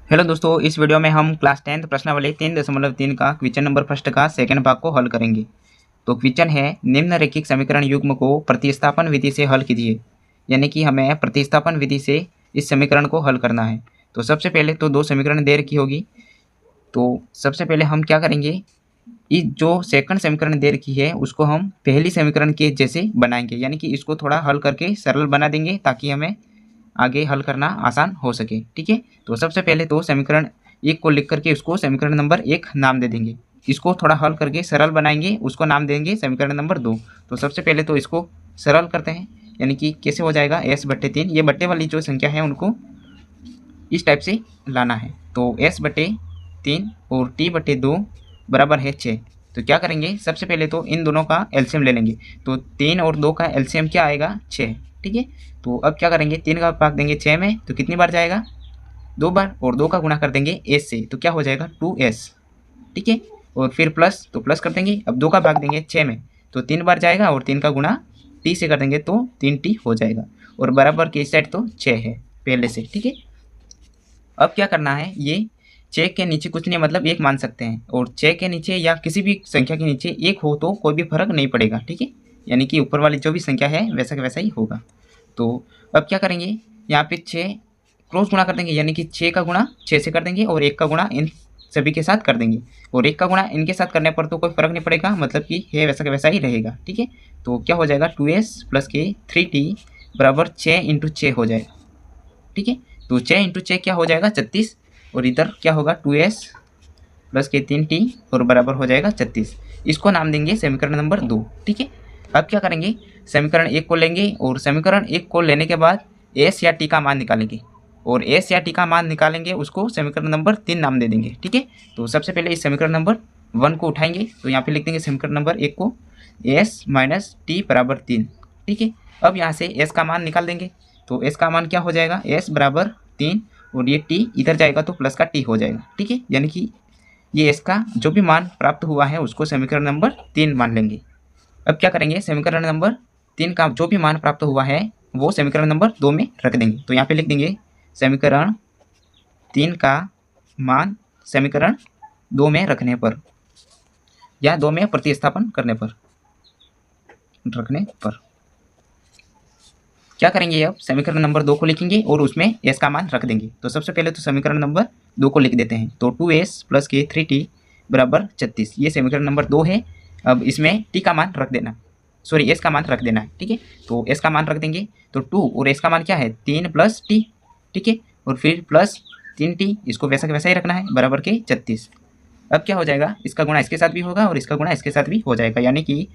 Hello दोस्तों, इस video में हम क्लास 10th प्रश्नावली 3.3 का क्वेश्चन नंबर फर्स्ट का सेकंड भाग को हल करेंगे। तो क्वेश्चन है, निम्नलिखित समीकरण युग्म को प्रतिस्थापन विधि से हल कीजिए। यानी कि हमें प्रतिस्थापन विधि से इस समीकरण को हल करना है। तो सबसे पहले तो दो समीकरण दे रखी होगी। तो सबसे पहले हम क्या करेंगे, इस जो सेकंड समीकरण दे रखी है उसको हम पहली समीकरण के जैसे बनाएंगे। यानी कि इसको थोड़ा हल करके सरल बना देंगे ताकि हमें आगे हल करना आसान हो सके। ठीक है, तो सबसे पहले तो समीकरण 1 को लिख करके उसको समीकरण नंबर 1 नाम दे देंगे। इसको थोड़ा हल करके सरल बनाएंगे, उसको नाम देंगे समीकरण नंबर 2। तो सबसे पहले तो इसको सरल करते हैं। यानी कि कैसे हो जाएगा, s/3, ये बट्टे वाली जो संख्या है उनको इस टाइप से लाना है। तो s/3 और t/2 बराबर है 6। तो क्या करेंगे, सबसे पहले तो इन दोनों का एलसीएम ले लेंगे। तो 3 और 2 का एलसीएम क्या आएगा, 6। ठीक है, तो अब क्या करेंगे, 3 का भाग देंगे 6 में तो कितनी बार जाएगा, 2 बार। और 2 का गुणा कर देंगे s से तो क्या हो जाएगा, 2s। ठीक है, और फिर प्लस, तो प्लस कर देंगे। अब 2 का भाग देंगे 6 में तो 3 बार जाएगा और 3 का गुणा t से कर देंगे तो 3t हो जाएगा। और बराबर के इस साइड तो 6 है पहले से। ठीक है, अब क्या करना है, ये 6 के नीचे कुछ नहीं, मतलब 1 मान सकते हैं। और 6 के नीचे या किसी भी संख्या के नीचे 1 हो तो कोई भी फर्क नहीं पड़ेगा। ठीक है, यानी कि ऊपर वाली जो भी संख्या है वैसा का वैसा ही होगा। तो अब क्या करेंगे, यहाँ पे 6 क्रॉस गुणा कर देंगे। यानी कि 6 का गुणा 6 से कर देंगे और 1 का गुणा इन सभी के साथ कर देंगे। और 1 का गुणा इनके साथ करने पर तो कोई फर्क नहीं पड़ेगा, मतलब कि है वैसा का वैसा ही रहेगा। ठीक है, तो क्या हो जाएगा, 2s प्लस के 3t बराबर 6 × 6 हो जाएगा। ठीक है, तो 6 × 6 क्या हो जाएगा, 36। और इधर क्या होगा, 2s प्लस के 3t और बराबर हो जाएगा 36। इसको नाम देंगे समीकरण नंबर 2। ठीक है, अब क्या करेंगे, समीकरण 1 को लेंगे और समीकरण 1 को लेने के बाद s या t का मान निकालेंगे। और s या t का मान निकालेंगे, उसको समीकरण नंबर 3 नाम दे देंगे। ठीक है, तो सबसे पहले इस समीकरण नंबर 1 को उठाएंगे। तो यहाँ पे लिख देंगे समीकरण नंबर 1 को s - t बराबर 3। ठीक है, अब यहाँ से s का मान निकाल देंगे। तो s का मान क्या हो जाएगा, s बराबर 3 और ये t इधर जाएगा तो प्लस का t हो जाएगा। ठीक है, यानी कि ये s का जो भी मान प्राप्त हुआ है उसको समीकरण नंबर 3 मान लेंगे। अब क्या करेंगे, समीकरण नंबर 3 का जो भी मान प्राप्त हुआ है वो समीकरण नंबर 2 में रख देंगे। तो यहाँ पे लिख देंगे समीकरण 3 का मान समीकरण 2 में रखने पर या 2 में प्रतिस्थापन करने पर क्या करेंगे, अब समीकरण नंबर 2 को लिखेंगे और उसमें s का मान रख देंगे। तो सबसे पहले तो समीकरण नंबर 2 को लिख देते हैं। तो 2s प्लस के 3t बराबर 36, ये समीकरण नंबर 2 है। अब इसमें t का मान रख देना, सॉरी s का मान रख देना है। ठीक है, तो s का मान रख देंगे। तो 2 और s का मान क्या है, 3 प्लस t। ठीक है, और फिर प्लस 3t, इसको वैसा का वैसा ही रखना है, बराबर के 36। अब क्या हो जाएगा, इसका गुणा इसके साथ भी होगा और इसका गुणा इसके साथ भी हो जाएगा। यानी कि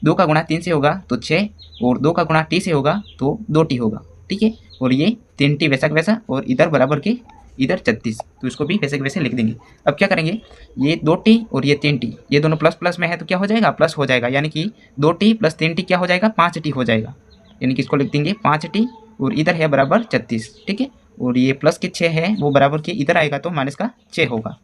2 का गुणा 3 से होगा तो 6 और 2 का गुणा t से होगा तो 2t होगा। ठीक है, और ये 3t वैसा का वैसा और इधर बराबर के इधर 36, तो इसको भी वैसे के वैसे लिख देंगे। अब क्या करेंगे, ये 2t और ये 3t ये दोनों प्लस प्लस में है तो क्या हो जाएगा, प्लस हो जाएगा। यानी कि 2t प्लस 3t क्या हो जाएगा, 5t हो जाएगा। यानी कि इसको लिख देंगे 5t और इधर है बराबर 36। ठीक है, और ये प्लस के 6 है वो बराबर के इधर आएगा तो माइनस का 6 होगा।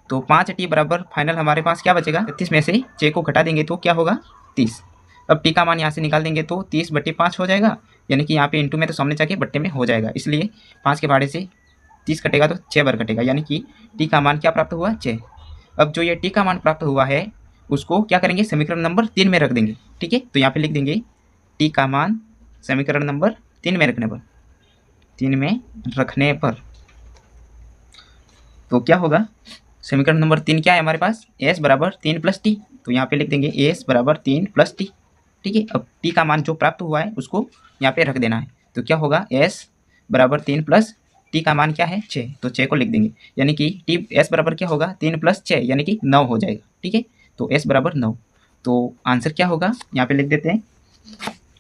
तो 5t बराबर फाइनल हमारे पास क्या बचेगा, 36 में से 6 को घटा देंगे तो क्या होगा, 30। अब t का मान यहाँ से निकाल देंगे तो 30/5 हो जाएगा। यानी कि यहाँ पे इंटू में तो सामने जाके बट्टे में हो जाएगा, इसलिए 5 के भाड़े से 30 कटेगा तो 6 बार कटेगा। यानी कि t का मान क्या प्राप्त हुआ, 6। अब जो ये t का मान प्राप्त हुआ है उसको क्या करेंगे, समीकरण नंबर 3 में रख देंगे। ठीक है, तो यहाँ पे लिख देंगे t का मान समीकरण नंबर 3 में रखने पर तो क्या होगा, समीकरण नंबर 3 क्या है हमारे पास, s बराबर 3 प्लस t। तो यहाँ पे लिख देंगे s बराबर 3 प्लस t। ठीक है, अब t का मान जो प्राप्त हुआ है उसको यहाँ पे रख देना है। तो क्या होगा, s बराबर 3 प्लस t का मान क्या है, 6। तो 6 को लिख देंगे। यानी कि t s बराबर क्या होगा, 3 प्लस 6 यानी कि 9 हो जाएगा। ठीक है, तो s बराबर 9। तो आंसर क्या होगा, यहाँ पे लिख देते हैं,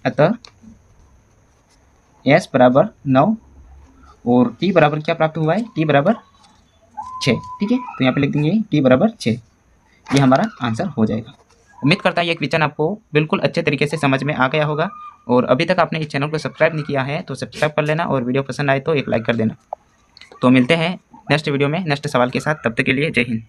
अतः s बराबर 9 और t बराबर क्या प्राप्त हुआ है, t बराबर 6। ठीक है, तो यहाँ पे लिख देंगे t बराबर 6, ये हमारा आंसर हो जाएगा। उम्मीद करता है ये क्वेश्चन आपको बिल्कुल अच्छे तरीके से समझ में आ गया होगा। और अभी तक आपने इस चैनल को सब्सक्राइब नहीं किया है तो सब्सक्राइब कर लेना और वीडियो पसंद आए तो एक लाइक कर देना। तो मिलते हैं नेक्स्ट वीडियो में नेक्स्ट सवाल के साथ, तब तक के लिए जय हिंद।